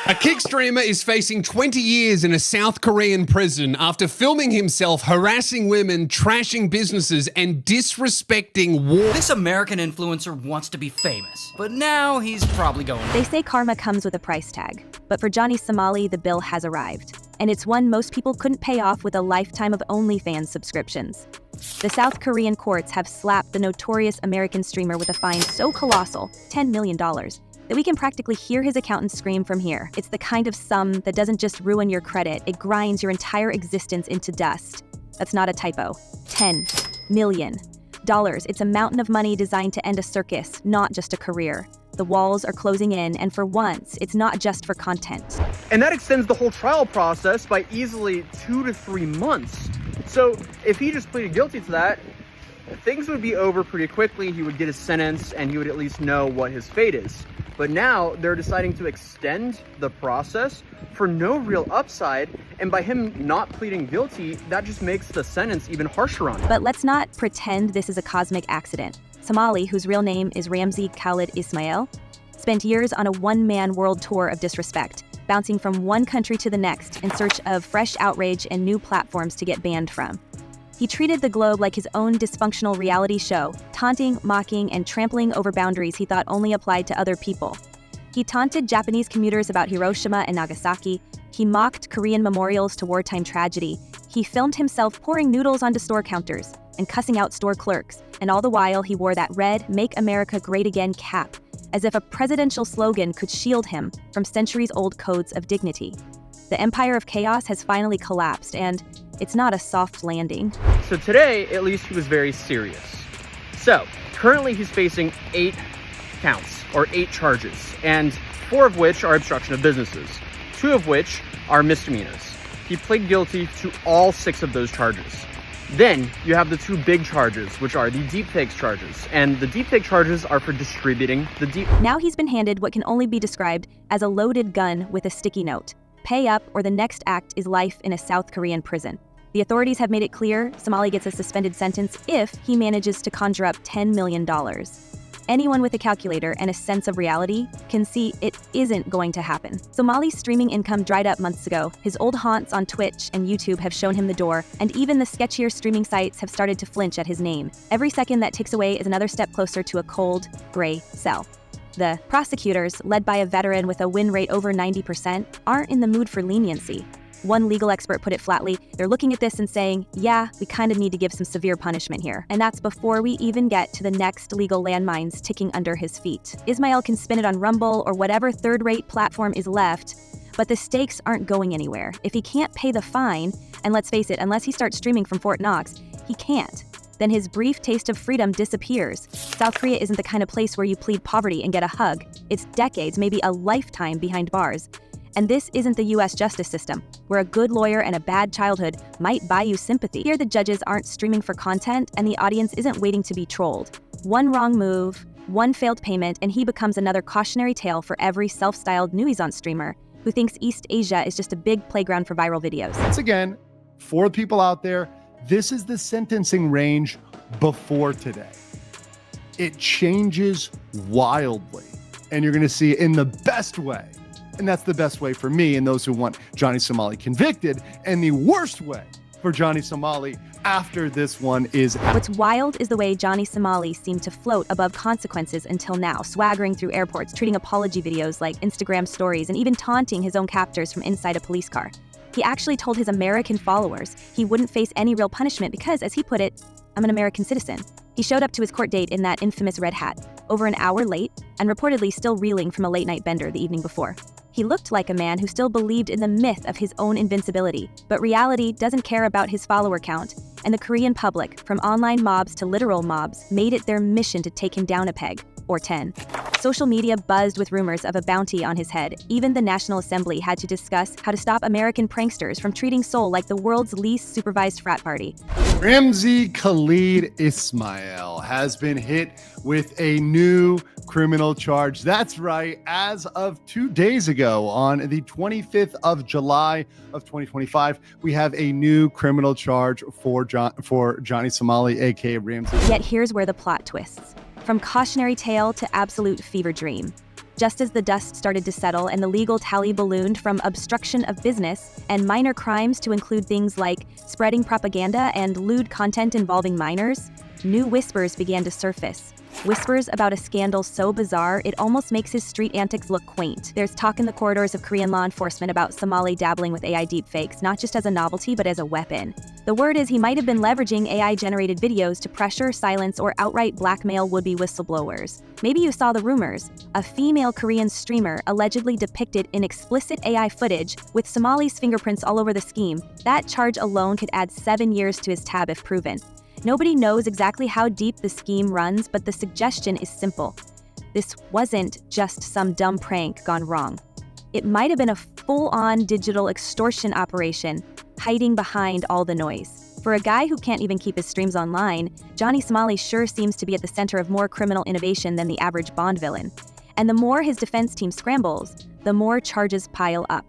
A kick streamer is facing 20 years in a South Korean prison after filming himself harassing women, trashing businesses, and disrespecting war. This American influencer wants to be famous, but now he's probably going. They say karma comes with a price tag, but for Johnny Somali, the bill has arrived. And it's one most people couldn't pay off with a lifetime of OnlyFans subscriptions. The South Korean courts have slapped the notorious American streamer with a fine so colossal, $10 million, that we can practically hear his accountant scream from here. It's the kind of sum that doesn't just ruin your credit, it grinds your entire existence into dust. That's not a typo. $10 million. It's a mountain of money designed to end a circus, not just a career. The walls are closing in, and for once, it's not just for content. And that extends the whole trial process by easily 2 to 3 months. So if he just pleaded guilty to that, things would be over pretty quickly. He would get a sentence and he would at least know what his fate is. But now they're deciding to extend the process for no real upside. And by him not pleading guilty, that just makes the sentence even harsher on him. But let's not pretend this is a cosmic accident. Somali, whose real name is Ramzi Khalid Ismail, spent years on a one-man world tour of disrespect, bouncing from one country to the next in search of fresh outrage and new platforms to get banned from. He treated the globe like his own dysfunctional reality show, taunting, mocking, and trampling over boundaries he thought only applied to other people. He taunted Japanese commuters about Hiroshima and Nagasaki. He mocked Korean memorials to wartime tragedy. He filmed himself pouring noodles onto store counters and cussing out store clerks. And all the while, he wore that red "Make America Great Again" cap, as if a presidential slogan could shield him from centuries-old codes of dignity. The empire of chaos has finally collapsed, and it's not a soft landing. So today, at least he was very serious. So currently he's facing 8 counts, or 8 charges, and 4 of which are obstruction of businesses, 2 of which are misdemeanors. He pled guilty to all 6 of those charges. Then you have the 2 big charges, which are the deepfakes charges, and the deepfake charges are for distributing the deep. Now he's been handed what can only be described as a loaded gun with a sticky note. Pay up, or the next act is life in a South Korean prison. The authorities have made it clear Somali gets a suspended sentence if he manages to conjure up $10 million. Anyone with a calculator and a sense of reality can see it isn't going to happen. Somali's streaming income dried up months ago. His old haunts on Twitch and YouTube have shown him the door, and even the sketchier streaming sites have started to flinch at his name. Every second that ticks away is another step closer to a cold, gray cell. The prosecutors, led by a veteran with a win rate over 90%, aren't in the mood for leniency. One legal expert put it flatly, they're looking at this and saying, yeah, we kind of need to give some severe punishment here. And that's before we even get to the next legal landmines ticking under his feet. Ismail can spin it on Rumble or whatever third-rate platform is left, but the stakes aren't going anywhere. If he can't pay the fine, and let's face it, unless he starts streaming from Fort Knox, he can't, then his brief taste of freedom disappears. South Korea isn't the kind of place where you plead poverty and get a hug. It's decades, maybe a lifetime behind bars. And this isn't the US justice system, where a good lawyer and a bad childhood might buy you sympathy. Here, the judges aren't streaming for content, and the audience isn't waiting to be trolled. One wrong move, one failed payment, and he becomes another cautionary tale for every self-styled nuisance streamer who thinks East Asia is just a big playground for viral videos. Once again, for the people out there, this is the sentencing range before today. It changes wildly, and you're going to see it in the best way. And that's the best way for me and those who want Johnny Somali convicted, and the worst way for Johnny Somali after this one is out. What's wild is the way Johnny Somali seemed to float above consequences until now, swaggering through airports, treating apology videos like Instagram stories, and even taunting his own captors from inside a police car. He actually told his American followers he wouldn't face any real punishment because, as he put it, I'm an American citizen. He showed up to his court date in that infamous red hat, over an hour late, and reportedly still reeling from a late-night bender the evening before. He looked like a man who still believed in the myth of his own invincibility, but reality doesn't care about his follower count, and the Korean public, from online mobs to literal mobs, made it their mission to take him down a peg, or 10. Social media buzzed with rumors of a bounty on his head. Even the National Assembly had to discuss how to stop American pranksters from treating Seoul like the world's least supervised frat party. Ramzi Khalid Ismail has been hit with a new criminal charge. That's right, as of 2 days ago, on the 25th of July of 2025, we have a new criminal charge for Johnny Somali, aka Ramzi. Yet here's where the plot twists. From cautionary tale to absolute fever dream. Just as the dust started to settle and the legal tally ballooned from obstruction of business and minor crimes to include things like spreading propaganda and lewd content involving minors, new whispers began to surface. Whispers about a scandal so bizarre, it almost makes his street antics look quaint. There's talk in the corridors of Korean law enforcement about Somali dabbling with AI deepfakes, not just as a novelty, but as a weapon. The word is he might have been leveraging AI-generated videos to pressure, silence, or outright blackmail would-be whistleblowers. Maybe you saw the rumors. A female Korean streamer allegedly depicted in explicit AI footage with Somali's fingerprints all over the scheme. That charge alone could add 7 years to his tab if proven. Nobody knows exactly how deep the scheme runs, but the suggestion is simple. This wasn't just some dumb prank gone wrong. It might have been a full-on digital extortion operation, hiding behind all the noise. For a guy who can't even keep his streams online, Johnny Somali sure seems to be at the center of more criminal innovation than the average Bond villain. And the more his defense team scrambles, the more charges pile up.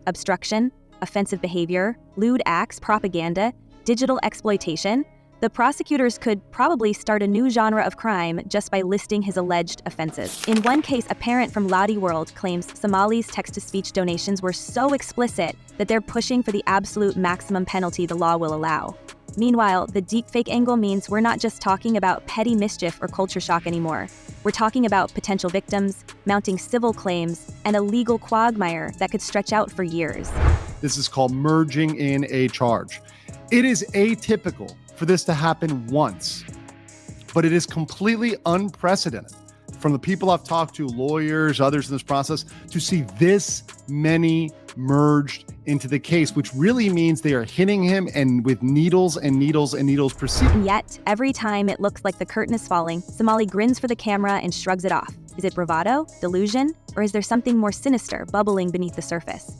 Obstruction, offensive behavior, lewd acts, propaganda, digital exploitation. The prosecutors could probably start a new genre of crime just by listing his alleged offenses. In one case, a parent from Lottie World claims Somali's text-to-speech donations were so explicit that they're pushing for the absolute maximum penalty the law will allow. Meanwhile, the deepfake angle means we're not just talking about petty mischief or culture shock anymore. We're talking about potential victims, mounting civil claims, and a legal quagmire that could stretch out for years. This is called merging in a charge. It is atypical for this to happen once, but it is completely unprecedented from the people I've talked to, lawyers, others in this process, to see this many merged into the case, which really means they are hitting him and with needles and needles and needles proceeding. And yet, every time it looks like the curtain is falling, Somali grins for the camera and shrugs it off. Is it bravado, delusion, or is there something more sinister bubbling beneath the surface?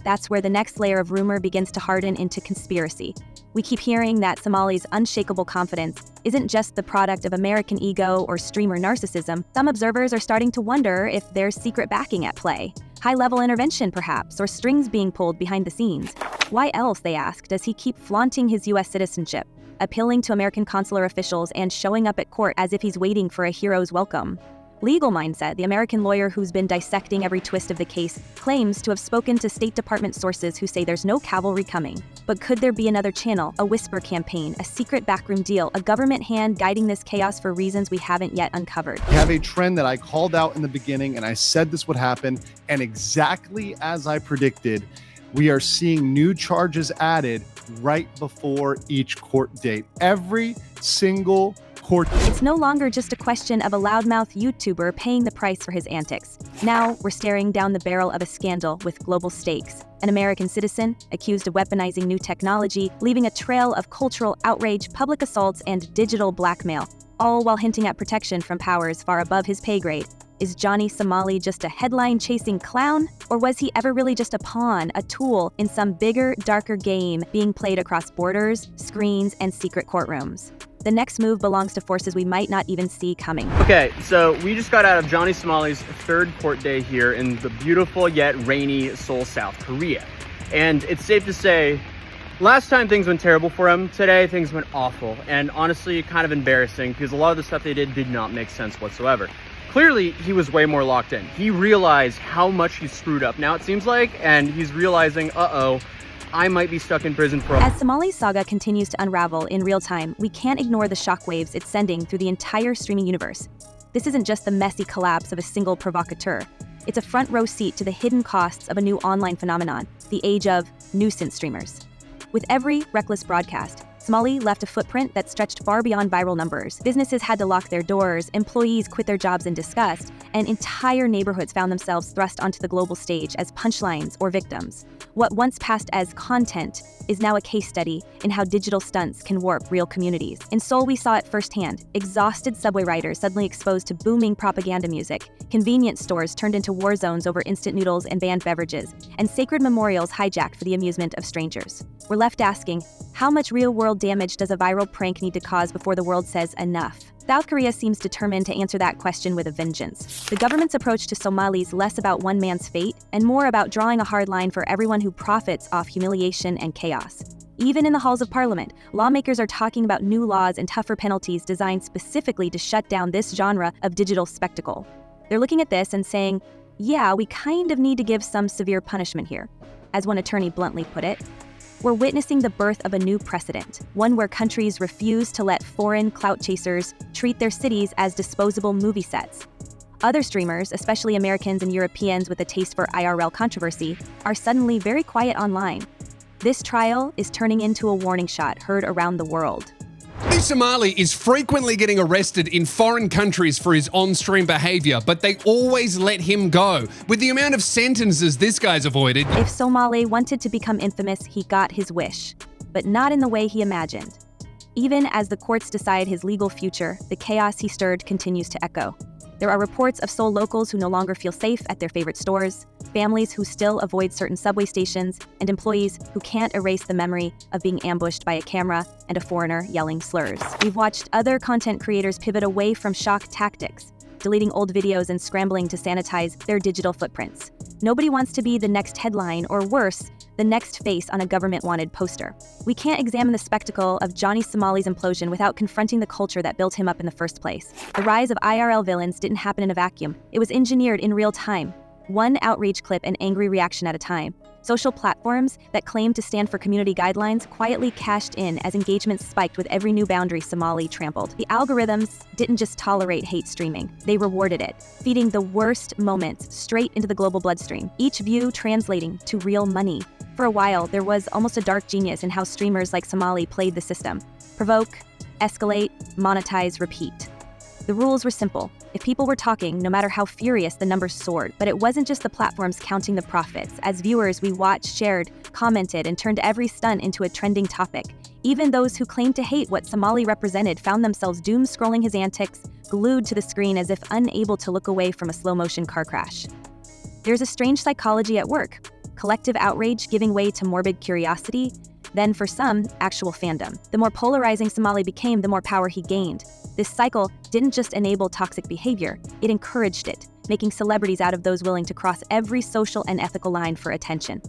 That's where the next layer of rumor begins to harden into conspiracy. We keep hearing that Somali's unshakable confidence isn't just the product of American ego or streamer narcissism. Some observers are starting to wonder if there's secret backing at play. High-level intervention, perhaps, or strings being pulled behind the scenes. Why else, they ask, does he keep flaunting his U.S. citizenship, appealing to American consular officials, and showing up at court as if he's waiting for a hero's welcome? Legal Mindset, the American lawyer who's been dissecting every twist of the case, claims to have spoken to State Department sources who say there's no cavalry coming. But could there be another channel, a whisper campaign, a secret backroom deal, a government hand guiding this chaos for reasons we haven't yet uncovered? We have a trend that I called out in the beginning, and I said this would happen, and exactly as I predicted, we are seeing new charges added right before each court date. Every single court. It's no longer just a question of a loudmouth YouTuber paying the price for his antics. Now, we're staring down the barrel of a scandal with global stakes. An American citizen accused of weaponizing new technology, leaving a trail of cultural outrage, public assaults, and digital blackmail, all while hinting at protection from powers far above his pay grade. Is Johnny Somali just a headline-chasing clown? Or was he ever really just a pawn, a tool in some bigger, darker game being played across borders, screens, and secret courtrooms? The next move belongs to forces we might not even see coming. Okay, so we just got out of Johnny Somali's third court day here in the beautiful yet rainy Seoul, South Korea. And it's safe to say, last time things went terrible for him. Today things went awful, and honestly kind of embarrassing because a lot of the stuff they did not make sense whatsoever. Clearly, he was way more locked in. He realized how much he screwed up now, it seems like, and he's realizing, uh-oh, I might be stuck in prison for a... As Somali's saga continues to unravel in real time, we can't ignore the shockwaves it's sending through the entire streaming universe. This isn't just the messy collapse of a single provocateur. It's a front row seat to the hidden costs of a new online phenomenon, the age of nuisance streamers. With every reckless broadcast, Somali left a footprint that stretched far beyond viral numbers. Businesses had to lock their doors, employees quit their jobs in disgust, and entire neighborhoods found themselves thrust onto the global stage as punchlines or victims. What once passed as content is now a case study in how digital stunts can warp real communities. In Seoul, we saw it firsthand. Exhausted subway riders suddenly exposed to booming propaganda music, convenience stores turned into war zones over instant noodles and banned beverages, and sacred memorials hijacked for the amusement of strangers. We're left asking, how much real-world damage does a viral prank need to cause before the world says enough? South Korea seems determined to answer that question with a vengeance. The government's approach to Somali's less about one man's fate and more about drawing a hard line for everyone who profits off humiliation and chaos. Even in the halls of parliament, lawmakers are talking about new laws and tougher penalties designed specifically to shut down this genre of digital spectacle. They're looking at this and saying, yeah, we kind of need to give some severe punishment here. As one attorney bluntly put it, we're witnessing the birth of a new precedent, one where countries refuse to let foreign clout chasers treat their cities as disposable movie sets. Other streamers, especially Americans and Europeans with a taste for IRL controversy, are suddenly very quiet online. This trial is turning into a warning shot heard around the world. Johnny Somali is frequently getting arrested in foreign countries for his on-stream behavior, but they always let him go. With the amount of sentences this guy's avoided... If Somali wanted to become infamous, he got his wish, but not in the way he imagined. Even as the courts decide his legal future, the chaos he stirred continues to echo. There are reports of Seoul locals who no longer feel safe at their favorite stores, families who still avoid certain subway stations, and employees who can't erase the memory of being ambushed by a camera and a foreigner yelling slurs. We've watched other content creators pivot away from shock tactics, deleting old videos and scrambling to sanitize their digital footprints. Nobody wants to be the next headline, or worse, the next face on a government-wanted poster. We can't examine the spectacle of Johnny Somali's implosion without confronting the culture that built him up in the first place. The rise of IRL villains didn't happen in a vacuum. It was engineered in real time, one outrage clip and angry reaction at a time. Social platforms that claimed to stand for community guidelines quietly cashed in as engagement spiked with every new boundary Somali trampled. The algorithms didn't just tolerate hate streaming, they rewarded it, feeding the worst moments straight into the global bloodstream, each view translating to real money. For a while, there was almost a dark genius in how streamers like Somali played the system. Provoke, escalate, monetize, repeat. The rules were simple. If people were talking, no matter how furious, the numbers soared. But it wasn't just the platforms counting the profits. As viewers, we watched, shared, commented, and turned every stunt into a trending topic. Even those who claimed to hate what Somali represented found themselves doom-scrolling his antics, glued to the screen as if unable to look away from a slow-motion car crash. There's a strange psychology at work. Collective outrage giving way to morbid curiosity, then for some, actual fandom. The more polarizing Somali became, the more power he gained. This cycle didn't just enable toxic behavior, it encouraged it, making celebrities out of those willing to cross every social and ethical line for attention.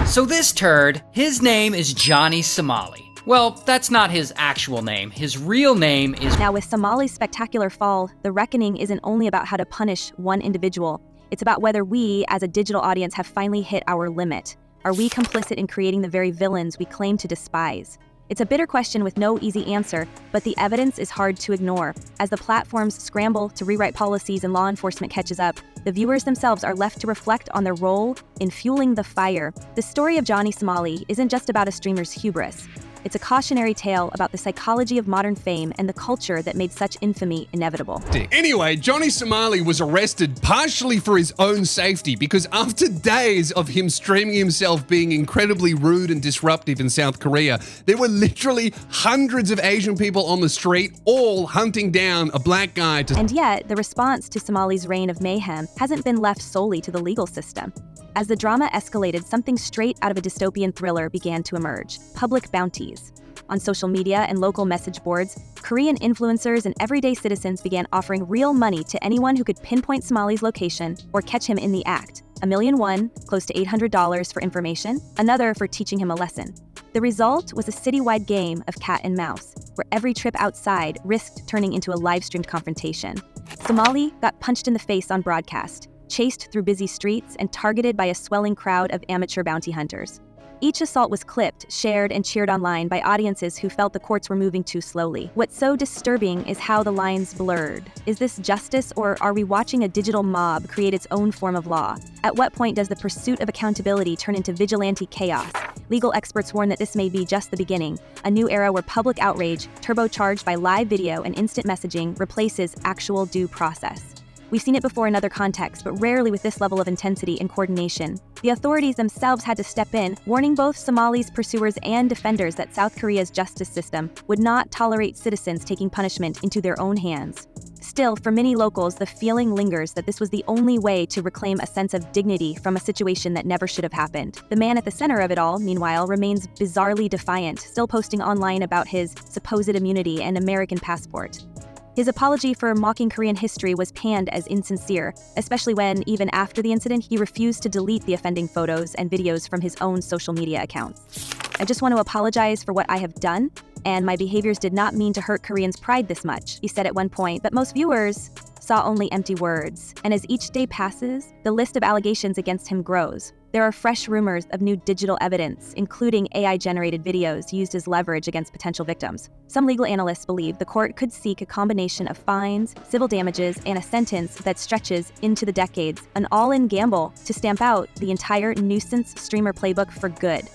So this turd, his name is Johnny Somali. Well, that's not his actual name. His real name is... Now with Somali's spectacular fall, the reckoning isn't only about how to punish one individual. It's about whether we, as a digital audience, have finally hit our limit. Are we complicit in creating the very villains we claim to despise? It's a bitter question with no easy answer, but the evidence is hard to ignore. As the platforms scramble to rewrite policies and law enforcement catches up, the viewers themselves are left to reflect on their role in fueling the fire. The story of Johnny Somali isn't just about a streamer's hubris. It's a cautionary tale about the psychology of modern fame and the culture that made such infamy inevitable. Anyway, Johnny Somali was arrested partially for his own safety because after days of him streaming himself being incredibly rude and disruptive in South Korea, there were literally hundreds of Asian people on the street all hunting down a black guy to... And yet, the response to Somali's reign of mayhem hasn't been left solely to the legal system. As the drama escalated, something straight out of a dystopian thriller began to emerge: public bounties. On social media and local message boards, Korean influencers and everyday citizens began offering real money to anyone who could pinpoint Somali's location or catch him in the act. $1 million, close to $800 for information, another for teaching him a lesson. The result was a citywide game of cat and mouse, where every trip outside risked turning into a live-streamed confrontation. Somali got punched in the face on broadcast, chased through busy streets, and targeted by a swelling crowd of amateur bounty hunters. Each assault was clipped, shared, and cheered online by audiences who felt the courts were moving too slowly. What's so disturbing is how the lines blurred. Is this justice, or are we watching a digital mob create its own form of law? At what point does the pursuit of accountability turn into vigilante chaos? Legal experts warn that this may be just the beginning, a new era where public outrage, turbocharged by live video and instant messaging, replaces actual due process. We've seen it before in other contexts, but rarely with this level of intensity and coordination. The authorities themselves had to step in, warning both Somali's pursuers and defenders that South Korea's justice system would not tolerate citizens taking punishment into their own hands. Still, for many locals, the feeling lingers that this was the only way to reclaim a sense of dignity from a situation that never should have happened. The man at the center of it all, meanwhile, remains bizarrely defiant, still posting online about his supposed immunity and American passport. His apology for mocking Korean history was panned as insincere, especially when, even after the incident, he refused to delete the offending photos and videos from his own social media accounts. I just want to apologize for what I have done, and my behaviors did not mean to hurt Koreans' pride this much, he said at one point, but most viewers saw only empty words, and as each day passes, the list of allegations against him grows. There are fresh rumors of new digital evidence, including AI-generated videos used as leverage against potential victims. Some legal analysts believe the court could seek a combination of fines, civil damages, and a sentence that stretches into the decades, an all-in gamble to stamp out the entire nuisance streamer playbook for good.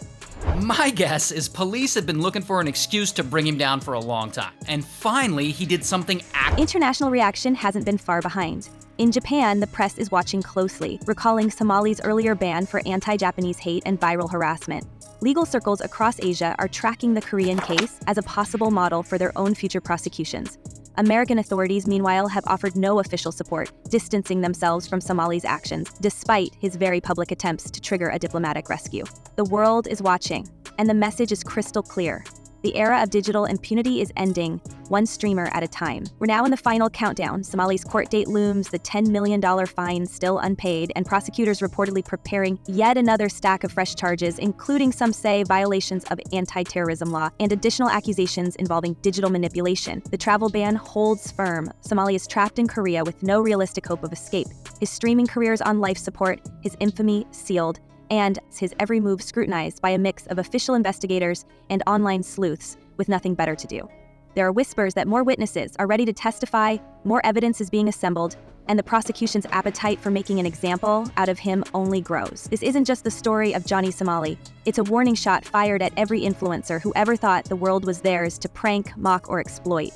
My guess is police have been looking for an excuse to bring him down for a long time, and finally he did something International reaction hasn't been far behind. In Japan, the press is watching closely, recalling Somali's earlier ban for anti-Japanese hate and viral harassment. Legal circles across Asia are tracking the Korean case as a possible model for their own future prosecutions. American authorities, meanwhile, have offered no official support, distancing themselves from Somali's actions, despite his very public attempts to trigger a diplomatic rescue. The world is watching, and the message is crystal clear. The era of digital impunity is ending, one streamer at a time. We're now in the final countdown. Somali's court date looms, the $10 million fine still unpaid, and prosecutors reportedly preparing yet another stack of fresh charges, including, some say, violations of anti-terrorism law and additional accusations involving digital manipulation. The travel ban holds firm. Somali is trapped in Korea with no realistic hope of escape. His streaming career is on life support, his infamy sealed, and his every move scrutinized by a mix of official investigators and online sleuths with nothing better to do. There are whispers that more witnesses are ready to testify, more evidence is being assembled, and the prosecution's appetite for making an example out of him only grows. This isn't just the story of Johnny Somali. It's a warning shot fired at every influencer who ever thought the world was theirs to prank, mock, or exploit.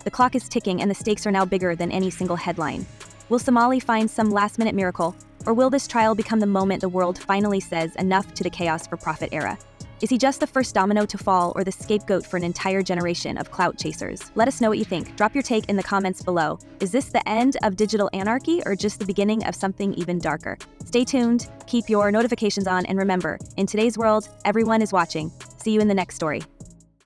The clock is ticking, and the stakes are now bigger than any single headline. Will Somali find some last-minute miracle, or will this trial become the moment the world finally says enough to the chaos for profit era? Is he just the first domino to fall, or the scapegoat for an entire generation of clout chasers? Let us know what you think. Drop your take in the comments below. Is this the end of digital anarchy, or just the beginning of something even darker? Stay tuned, keep your notifications on, and remember, in today's world, everyone is watching. See you in the next story.